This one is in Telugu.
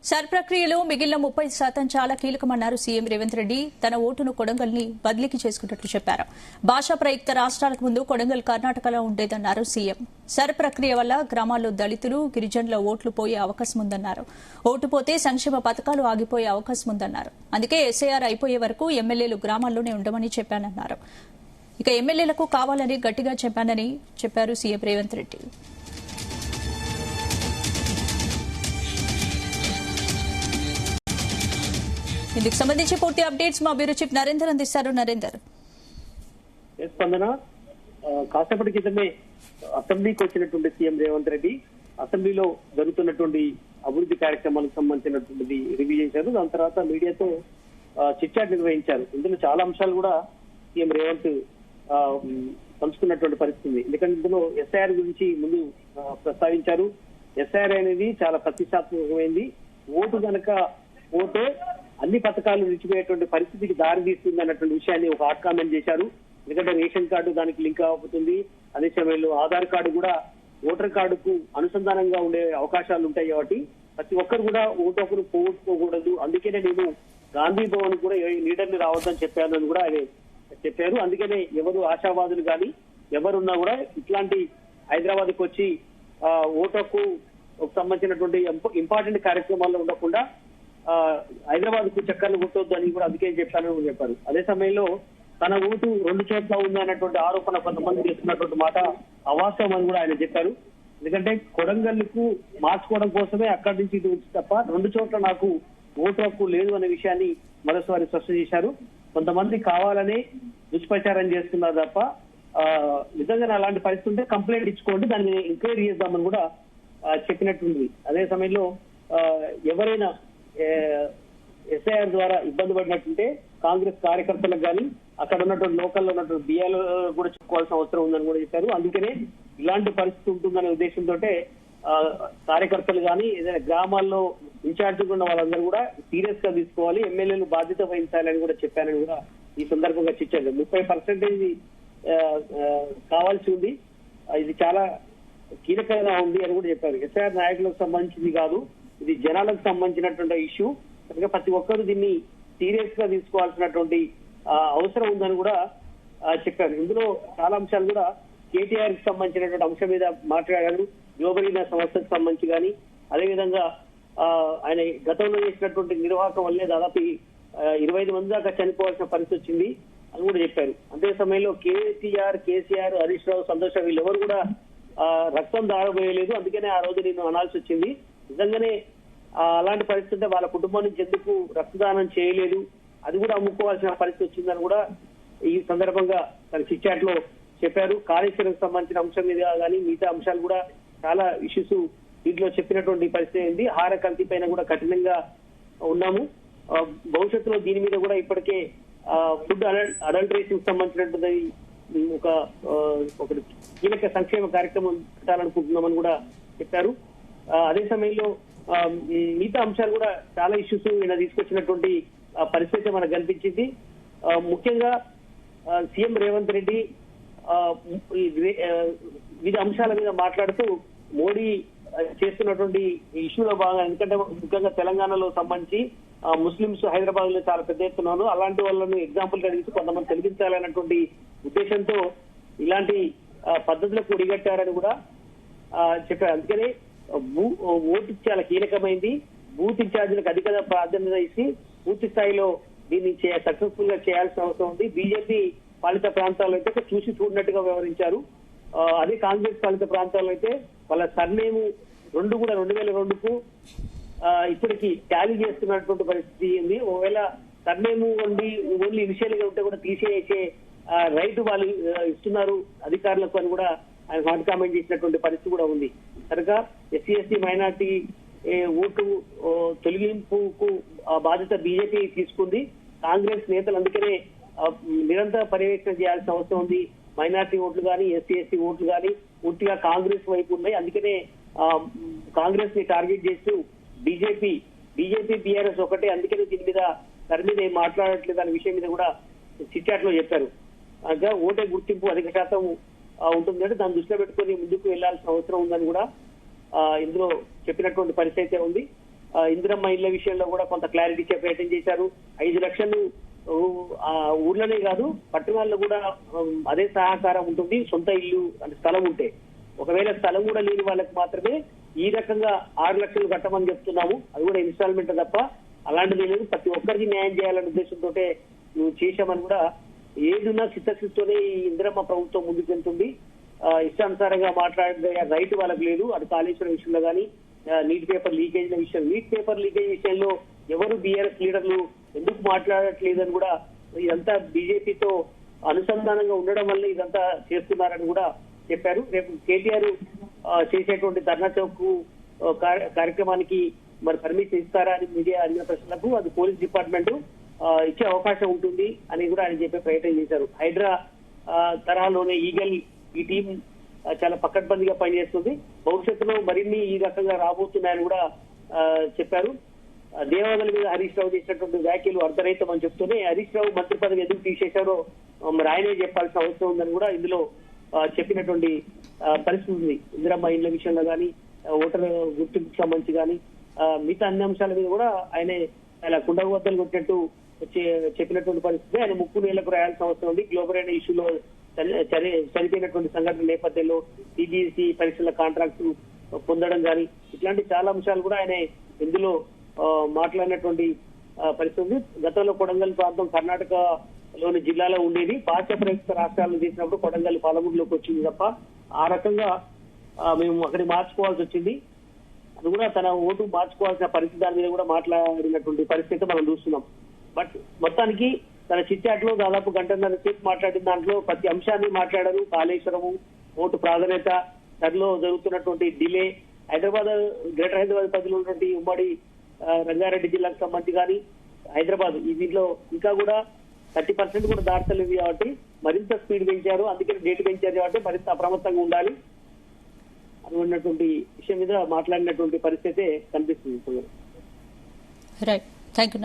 సర్ ప్రక్రియలో మిగిలిన 30% చాలా కీలకమన్నారు సీఎం రేవంత్ రెడ్డి. తన ఓటును కొడంగల్ని బదిలీకి చేసుకున్నట్లు చెప్పారు. భాషా ప్రయుక్త రాష్ట్రాలకు ముందు కొడంగల్ కర్ణాటకలో ఉండేదన్నారు సీఎం. సర్ ప్రక్రియ వల్ల గ్రామాల్లో దళితులు, గిరిజనుల ఓట్లు పోయే అవకాశం ఉందన్నారు. ఓటు పోతే సంక్షేమ పథకాలు ఆగిపోయే అవకాశం ఉందన్నారు. అందుకే ఎస్ఐఆర్ అయిపోయే వరకు ఎమ్మెల్యేలు గ్రామాల్లోనే ఉండమని చెప్పానన్నారు. ఇక ఎమ్మెల్యేలకు కావాలని గట్టిగా చెప్పానని చెప్పారు సీఎం రేవంత్ రెడ్డి. ఇందుకు సంబంధించి పూర్తి అప్డేట్స్ మా బ్యూరో చీఫ్ నరేందర్ అందిస్తారు. నరేందర్, స్పందన కాసేపటి క్రితమే అసెంబ్లీకి వచ్చినటువంటి సీఎం రేవంత్ రెడ్డి అసెంబ్లీలో జరుగుతున్నటువంటి అభివృద్ధి కార్యక్రమాలకు సంబంధించినటువంటిది రివ్యూ చేశారు. దాని తర్వాత మీడియాతో చిట్ చాట్ నిర్వహించారు. ఇందులో చాలా అంశాలు కూడా సీఎం రేవంత్ పంచుకున్నటువంటి పరిస్థితి. ఎందుకంటే ఇందులో ఎస్ఐఆర్ గురించి ముందు ప్రస్తావించారు. ఎస్ఐఆర్ అనేది చాలా ప్రతిష్టాత్మకమైంది. ఓటు కనుక ఓటే అన్ని పథకాలు నిలిచిపోయేటువంటి పరిస్థితికి దారి తీస్తుంది అన్నటువంటి విషయాన్ని ఒక హాట్ కామెంట్ చేశారు. ఎందుకంటే రేషన్ కార్డు దానికి లింక్ అవుతుంది. అదే సమయంలో ఆధార్ కార్డు కూడా ఓటర్ కార్డుకు అనుసంధానంగా ఉండే అవకాశాలు ఉంటాయి. కాబట్టి ప్రతి ఒక్కరు కూడా ఓటు హక్కును పోగొట్టుకోకూడదు. అందుకనే నేను గాంధీ భవన్ కూడా లీడర్ని రావద్దని చెప్పాను అని కూడా ఆయన చెప్పారు. అందుకనే ఎవరు ఆశావాదులు కానీ ఎవరున్నా కూడా ఇట్లాంటి హైదరాబాద్కి వచ్చి ఓటు హక్కు సంబంధించినటువంటి ఇంపార్టెంట్ కార్యక్రమాల్లో ఉండకుండా హైదరాబాద్ కు చక్కర్లు కొట్టొద్దు అని కూడా అందుకే చెప్పానని చెప్పారు. అదే సమయంలో తన ఓటు 2 చోట్ల ఉంది అన్నటువంటి ఆరోపణ కొంతమంది చేస్తున్నటువంటి మాట అవాస్తవం అని కూడా ఆయన చెప్పారు. ఎందుకంటే కొడంగల్కు మార్చుకోవడం కోసమే అక్కడి నుంచి ఇటు వచ్చి తప్ప 2 చోట్ల నాకు ఓటు హక్కు లేదు అనే విషయాన్ని మరోసారి స్పష్టం చేశారు. కొంతమంది కావాలని దుష్ప్రచారం చేస్తున్నారు తప్ప నిజంగా అలాంటి పరిస్థితి ఉంటే కంప్లైంట్ ఇచ్చుకోండి, దాన్ని ఎంక్వైరీ చేద్దామని కూడా చెప్పినట్టుంది. అదే సమయంలో ఎవరైనా ఎస్ఐఆర్ ద్వారా ఇబ్బంది పడినట్టుంటే కాంగ్రెస్ కార్యకర్తలకు కానీ అక్కడ ఉన్నటువంటి లోకల్లో ఉన్నటువంటి బిఏలు కూడా చెప్పుకోవాల్సిన అవసరం ఉందని కూడా చెప్పారు. అందుకనే ఇలాంటి పరిస్థితి ఉంటుందనే ఉద్దేశంతో కార్యకర్తలు కానీ ఏదైనా గ్రామాల్లో ఇన్ఛార్జిగా ఉన్న వాళ్ళందరూ కూడా సీరియస్ గా తీసుకోవాలి, ఎమ్మెల్యేలు బాధ్యత వహించాలని కూడా చెప్పానని కూడా ఈ సందర్భంగా చిచ్చారు. 30% కావాల్సి ఉంది, ఇది చాలా కీలకంగా ఉంది అని కూడా చెప్పారు. ఎస్ఐఆర్ నాయకులకు సంబంధించింది కాదు, ఇది జనాలకు సంబంధించినటువంటి ఇష్యూ. కనుక ప్రతి ఒక్కరు దీన్ని సీరియస్ గా తీసుకోవాల్సినటువంటి అవసరం ఉందని కూడా చెప్పారు. ఇందులో చాలా అంశాలు కూడా కేటీఆర్ కి సంబంధించినటువంటి అంశం మీద మాట్లాడారు. యువబడిన సంస్థకు సంబంధించి కానీ అదేవిధంగా ఆయన గతంలో చేసినటువంటి నిర్వాహకం వల్లే దాదాపు 25 మంది దాకా చనిపోవాల్సిన పరిస్థితి వచ్చింది అని కూడా చెప్పారు. అదే సమయంలో కేసీఆర్, హరీష్ రావు, సంతోష్ వీళ్ళెవరు కూడా రక్తం దారబోయలేదు. అందుకనే ఆ రోజు నేను అనాల్సి వచ్చింది. నిజంగానే అలాంటి పరిస్థితి వాళ్ళ కుటుంబం నుంచి ఎందుకు రక్తదానం చేయలేదు, అది కూడా అమ్ముకోవాల్సిన పరిస్థితి వచ్చిందని కూడా ఈ సందర్భంగా తన చిట్ చాట్ లో చెప్పారు. కాళేశ్వరం సంబంధించిన అంశం మీద కానీ మిగతా అంశాలు కూడా చాలా ఇష్యూస్ దీంట్లో చెప్పినటువంటి పరిస్థితి అయింది. ఆహార కల్తీ పైన కూడా కఠినంగా ఉన్నాము. భవిష్యత్తులో దీని మీద కూడా ఇప్పటికే ఫుడ్ అడల్టరేషన్ సంబంధించినటువంటి ఒక కీలక సంక్షేమ కార్యక్రమం పెట్టాలనుకుంటున్నామని కూడా చెప్పారు. అదే సమయంలో మిగతా అంశాలు కూడా చాలా ఇష్యూస్ ఈయన తీసుకొచ్చినటువంటి పరిస్థితి మనకు కనిపించింది. ముఖ్యంగా సీఎం రేవంత్ రెడ్డి వివిధ అంశాల మీద మాట్లాడుతూ మోడీ చేస్తున్నటువంటి ఇష్యూలో భాగంగా, ఎందుకంటే ముఖ్యంగా తెలంగాణలో సంబంధించి ముస్లింస్ హైదరాబాద్ లో చాలా పెద్ద ఎత్తున అలాంటి వాళ్ళను ఎగ్జాంపుల్ గా తీసుకు కొంతమంది తొలగించాలన్నటువంటి ఉద్దేశంతో ఇలాంటి పద్ధతులకు ఒడిగట్టారని కూడా చెప్పారు. అందుకనే ఓటు చాలా కీలకమైంది. బూత్ ఇన్ఛార్జీలకు అధిక ప్రాధాన్యత ఇచ్చి పూర్తి స్థాయిలో దీన్ని సక్సెస్ఫుల్ గా చేయాల్సిన అవసరం ఉంది. బీజేపీ పాలిత ప్రాంతాల్లో అయితే చూసి చూడనట్టుగా వ్యవహరించారు. అదే కాంగ్రెస్ పాలిత ప్రాంతాల్లో అయితే వాళ్ళ సర్నేము 2 కూడా 2002కు ఇప్పటికి టాలీ చేస్తున్నటువంటి పరిస్థితి ఉంది. ఒకవేళ సర్నేము ఓన్లీ ఇనిషియల్ గా ఉంటే కూడా తీసేసే రైట్ వాళ్ళు ఇస్తున్నారు అధికారులకు అని కూడా ఆయన హాట్ కామెంట్ చేసినటువంటి పరిస్థితి కూడా ఉంది. కనుక ఎస్సీ మైనార్టీ ఓటు తొలగింపుకు బాధ్యత బీజేపీ తీసుకుంది. కాంగ్రెస్ నేతలు అందుకనే నిరంతర పర్యవేక్షణ చేయాల్సిన అవసరం ఉంది. మైనార్టీ ఓట్లు కానీ ఎస్సీ ఓట్లు కానీ పూర్తిగా కాంగ్రెస్ వైపు ఉన్నాయి. అందుకనే కాంగ్రెస్ ని టార్గెట్ చేస్తూ బీజేపీ బీఆర్ఎస్ ఒకటే, అందుకనే దీని మీద దాని మీద ఏం మాట్లాడట్లేదు అనే విషయం మీద కూడా చిట్ చాట్ లో చెప్పారు. అనగా ఓటే గుర్తింపు అధిక శాతం ఉంటుందంటే దాన్ని దృష్టిలో పెట్టుకుని ముందుకు వెళ్లాల్సిన అవసరం ఉందని కూడా ఇందులో చెప్పినటువంటి పరిస్థితి ఉంది. ఇందిరమ్మ ఇళ్ల విషయంలో కూడా కొంత క్లారిటీ ఇచ్చే ప్రయత్నం చేశారు. 5 లక్షలు ఊర్లోనే కాదు పట్టణాల్లో కూడా అదే సహకారం ఉంటుంది. సొంత ఇల్లు అంటే స్థలం ఉంటే, ఒకవేళ స్థలం కూడా లేని వాళ్ళకి మాత్రమే ఈ రకంగా 6 లక్షలు కట్టమని చెప్తున్నాము. అది కూడా ఇన్స్టాల్మెంట్ తప్ప అలాంటిది లేదు. ప్రతి ఒక్కరికి న్యాయం చేయాలనే ఉద్దేశంతో నువ్వు చేశామని కూడా ఏదున్నా చిత్తశుద్ధితోనే ఈ ఇందిరమ్మ ప్రభుత్వం ముందుకు వెళ్తుంది. ఇష్టానుసారంగా మాట్లాడే రైట్ వాళ్ళకి లేదు. అది కాళేశ్వరం విషయంలో కానీ, నీట్ పేపర్ లీకేజ్ విషయంలో ఎవరు బీఆర్ఎస్ లీడర్లు ఎందుకు మాట్లాడట్లేదని కూడా, ఇదంతా బీజేపీతో అనుసంధానంగా ఉండడం వల్ల ఇదంతా చేస్తున్నారని కూడా చెప్పారు. రేపు కేటీఆర్ చేసేటువంటి ధర్నా చౌక్ కార్యక్రమానికి మరి పర్మిషన్ ఇస్తారా అని మీడియా అడిగిన ప్రశ్నలకు అది పోలీస్ డిపార్ట్మెంట్ ఇచ్చే అవకాశం ఉంటుంది అని కూడా ఆయన చెప్పే ప్రయత్నం చేశారు. హైడ్రా తరహాలోనే ఈగల్ ఈ టీం చాలా పకడ్బందీగా పనిచేస్తుంది. భవిష్యత్తులో మరిన్ని ఈ రకంగా రాబోతున్నాయని కూడా చెప్పారు. దేవాలయాల మీద హరీష్ రావు చేసినటువంటి వ్యాఖ్యలు అర్ధరహితం అని చెప్తూనే హరీష్ రావు మంత్రి పదవి ఎందుకు తీసేశారో మరి ఆయనే చెప్పాల్సిన అవసరం ఉందని కూడా ఇందులో చెప్పినటువంటి పరిస్థితి ఉంది. ఇందిరమ్మ ఇళ్ల విషయంలో కానీ, ఓటర్ గుర్తింపుకు సంబంధించి కానీ, మిగతా అన్ని అంశాల మీద కూడా ఆయనే అలా కుండబద్దలు కొట్టినట్టు చెప్పినటువంటి పరిస్థితి. ఆయన 3 నెలలకు రాయాల్సిన అవసరం ఉంది. గ్లోబల్ అయిన ఇష్యూలో చనిపోయినటువంటి సంఘటన నేపథ్యంలో టీజీసీ పరీక్షల కాంట్రాక్ట్ పొందడం కానీ, ఇట్లాంటి చాలా అంశాలు కూడా ఆయన ఇందులో మాట్లాడినటువంటి పరిస్థితి. గతంలో కొడంగల్ ప్రాంతం కర్ణాటకలోని జిల్లాలో ఉండేది. భాషా ప్రయుక్త రాష్ట్రాలను చేసినప్పుడు కొడంగల్ పాలమూరులోకి వచ్చింది తప్ప ఆ రకంగా మేము అక్కడికి మార్చుకోవాల్సి వచ్చింది. అది కూడా తన ఓటు మార్చుకోవాల్సిన పరిస్థితి దాని మీద కూడా మాట్లాడినటువంటి పరిస్థితి మనం చూస్తున్నాం. బట్ మొత్తానికి తన చిట్చాట్లో దాదాపు 1.5 గంటల సేపు మాట్లాడిన దాంట్లో ప్రతి అంశాన్ని మాట్లాడారు. కాళేశ్వరము, ఓటు ప్రాధాన్యత, త్వరలో జరుగుతున్నటువంటి డిలే, గ్రేటర్ హైదరాబాద్ పరిధిలో ఉన్నటువంటి ఉమ్మడి రంగారెడ్డి జిల్లాకు సంబంధించి కానీ, హైదరాబాద్ దీంట్లో ఇంకా కూడా 30% కూడా దాటలేదు కాబట్టి మరింత స్పీడ్ పెంచారు. అందుకని డేట్ పెంచారు కాబట్టి మరింత అప్రమత్తంగా ఉండాలి అనుకున్నటువంటి విషయం మీద మాట్లాడినటువంటి పరిస్థితి కనిపిస్తుంది. Right, thank you.